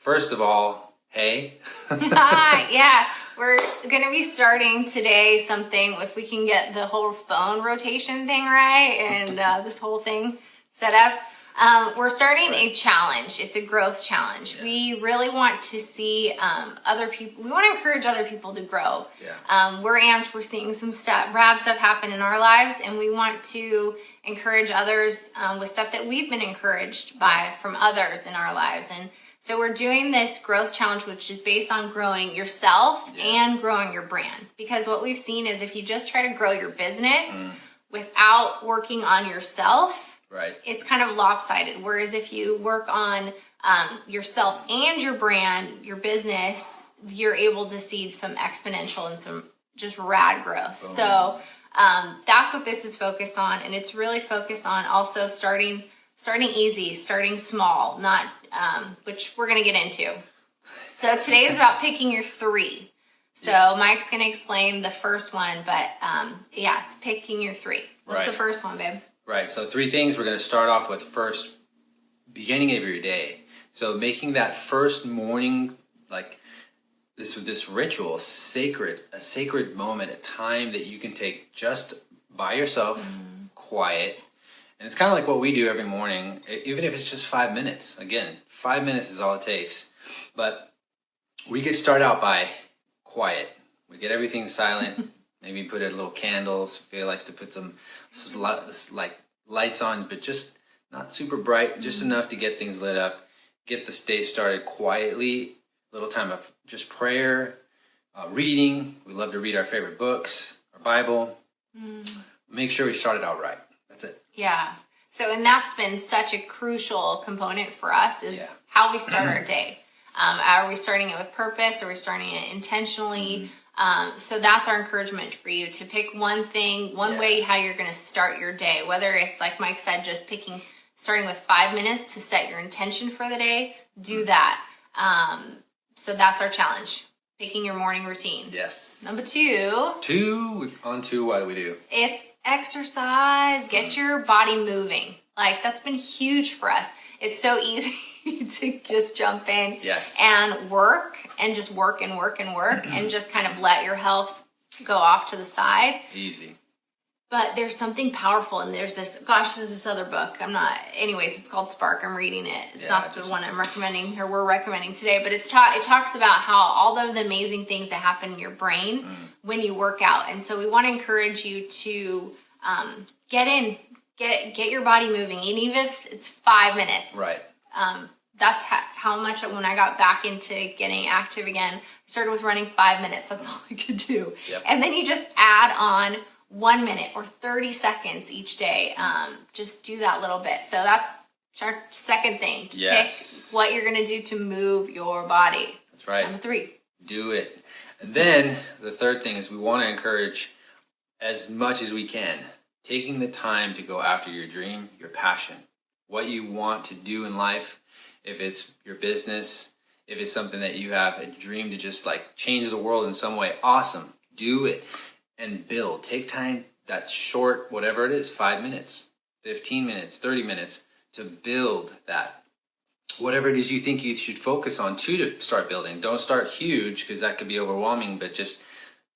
first of all, hey. Yeah, we're going to be starting today something, if we can get the whole phone rotation thing right and this whole thing set up. We're starting a challenge. It's a growth challenge. Yeah. We really want to see other people. We want to encourage other people to grow. Yeah. We're amped. We're seeing some rad stuff happen in our lives, and we want to encourage others with stuff that we've been encouraged by from others in our lives. And so we're doing this growth challenge, which is based on growing yourself and growing your brand. Because what we've seen is if you just try to grow your business without working on yourself, right, it's kind of lopsided. Whereas if you work on yourself and your brand, your business, you're able to see some exponential and some just rad growth. Boom. So that's what this is focused on. And it's really focused on also starting easy, starting small, not which we're going to get into. So today is about picking your 3. So Mike's going to explain the first one, but yeah, it's picking your 3. What's the first one, babe? Right, so 3 things we're going to start off with. First, beginning of your day. So making that first morning, like this ritual, a sacred moment, a time that you can take just by yourself, quiet. And it's kind of like what we do every morning, even if it's just 5 minutes. Again, 5 minutes is all it takes. But we could start out by quiet. We get everything silent. Maybe put a little candles. If you like to put some like lights on, but just not super bright, just enough to get things lit up. Get this day started quietly. Little time of just prayer, reading. We love to read our favorite books, our Bible. Make sure we start it out right. That's it. Yeah. So, and that's been such a crucial component for us is how we start our day. Are we starting it with purpose? Are we starting it intentionally? So that's our encouragement for you to pick one thing, one way how you're going to start your day, whether it's like Mike said, just starting with 5 minutes to set your intention for the day, do that. So that's our challenge, picking your morning routine. Yes. Number 2. On to what do we do? It's exercise, get your body moving. Like that's been huge for us. It's so easy to just jump in and work and just work and work and work and just kind of let your health go off to the side. Easy. But there's something powerful, and there's this other book. It's called Spark. I'm reading it. It's not the one I'm recommending or we're recommending today, but it talks about how all of the amazing things that happen in your brain when you work out. And so we want to encourage you to get your body moving, and even if it's 5 minutes. Right. That's how much when I got back into getting active again, I started with running 5 minutes. That's all I could do. Yep. And then you just add on 1 minute or 30 seconds each day. Just do that little bit. So that's our second thing. Pick what you're going to do to move your body. That's right. Number 3. Do it. And then the third thing is we want to encourage as much as we can, taking the time to go after your dream, your passion, what you want to do in life. If it's your business, if it's something that you have a dream to just like change the world in some way, awesome. Do it and build. Take time, that short, whatever it is, 5 minutes, 15 minutes, 30 minutes to build that. Whatever it is you think you should focus on to start building. Don't start huge because that could be overwhelming, but just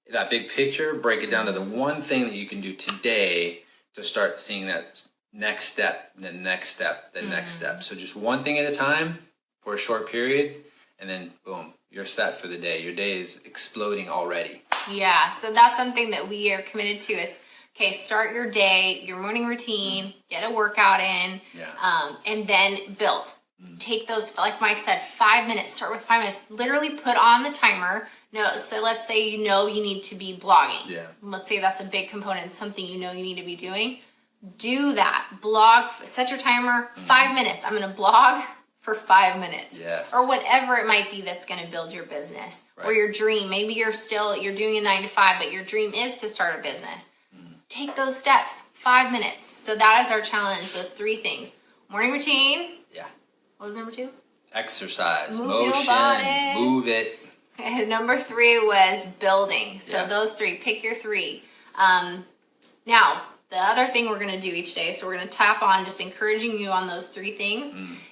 that big picture, break it down to the one thing that you can do today to start seeing that next step, the next step, the next step. So just one thing at a time for a short period, and then boom, you're set for the day. Your day is exploding already. Yeah, so that's something that we are committed to. It's okay, start your day, your morning routine, get a workout in, and then build. Take those, like Mike said, 5 minutes. Start with 5 minutes. Literally put on the timer. So let's say you need to be blogging. Yeah. Let's say that's a big component, something you need to be doing. Do that. Blog, set your timer, 5 minutes. I'm going to blog for 5 minutes. Yes. Or whatever it might be that's going to build your business. Right. Or your dream. Maybe you're doing a 9 to 5, but your dream is to start a business. Take those steps. 5 minutes. So that is our challenge, those 3 things. Morning routine. Yeah. What was number 2? Exercise. Motion. Your body. Move it. And number 3 was building. So those 3. Pick your 3. Now, the other thing we're going to do each day, so we're going to tap on just encouraging you on those 3 things,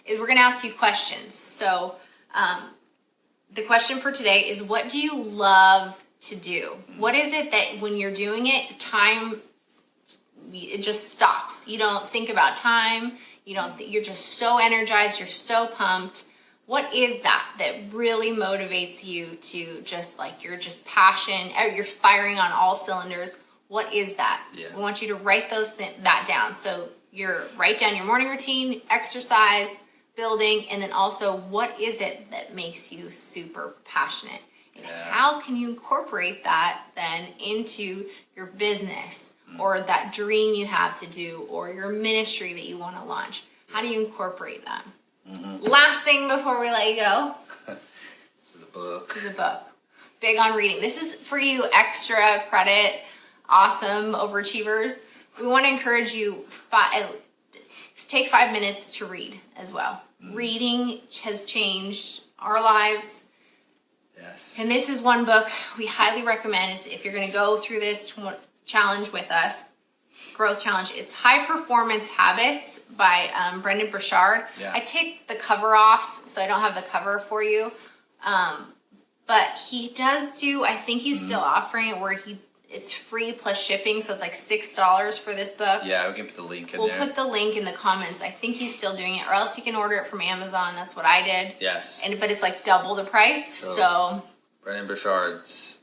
is we're going to ask you questions. So The question for today is, what do you love to do? What is it that when you're doing it, time, it just stops. You don't think about time. You're just so energized. You're so pumped. What is that really motivates you to just like, you're just passion, you're firing on all cylinders? What is that? Yeah. We want you to write that down. So write down your morning routine, exercise, building, and then also what is it that makes you super passionate? And how can you incorporate that then into your business or that dream you have to do or your ministry that you want to launch? How do you incorporate that? Last thing before we let you go. Is a book. Is a book. Big on reading. This is for you extra credit, awesome overachievers. We want to encourage you, take 5 minutes to read as well. Reading has changed our lives. Yes. And this is one book we highly recommend is if you're going to go through this challenge with us, growth challenge. It's High Performance Habits by Brendon Burchard. Yeah. I take the cover off, so I don't have the cover for you. But he does do, I think he's still offering it where it's free plus shipping, so it's like $6 for this book. Yeah, we can put the link in We'll there. put the link in the comments. I think he's still doing it, or else you can order it from Amazon. That's what I did. Yes. But it's like double the price. So Brendon Burchard's.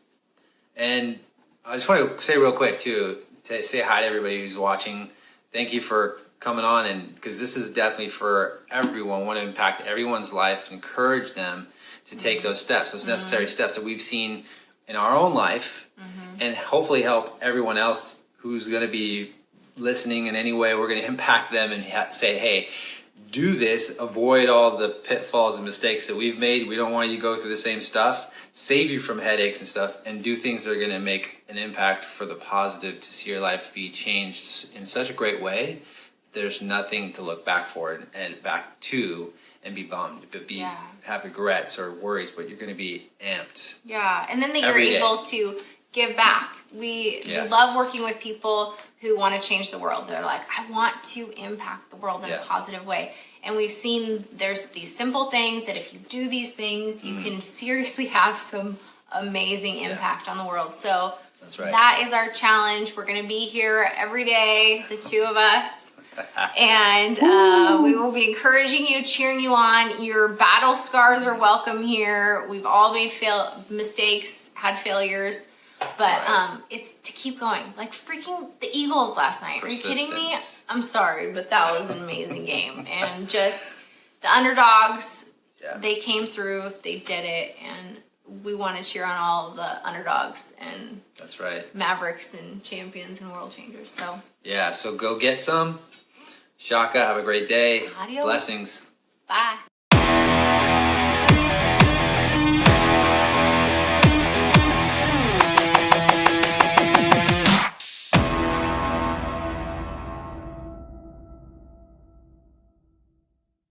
And I just want to say real quick too, to say hi to everybody who's watching. Thank you for coming on, and because this is definitely for everyone. We want to impact everyone's life, encourage them to take those steps, those necessary steps that we've seen in our own life, and hopefully help everyone else who's going to be listening in any way. We're going to impact them and say, hey, do this, avoid all the pitfalls and mistakes that we've made. We don't want you to go through the same stuff, save you from headaches and stuff, and do things that are going to make an impact for the positive, to see your life be changed in such a great way. There's nothing to look back for and back to and be bummed, but have regrets or worries, but you're going to be amped. Yeah, and then that you're Every day. able to give back. We love working with people who want to change the world. They're like, I want to impact the world in a positive way. And we've seen there's these simple things that if you do these things, you can seriously have some amazing impact on the world. So That's right. That is our challenge. We're going to be here every day, the two of us. And we will be encouraging you, cheering you on. Your battle scars are welcome here. We've all made mistakes, had failures, but it's to keep going. Like freaking the Eagles last night. Are you kidding me? I'm sorry, but that was an amazing game. And just the underdogs, they came through, they did it, and we want to cheer on all of the underdogs and That's right. Mavericks and champions and world changers. So so go get some. Shaka, have a great day. Adios. Blessings. Bye.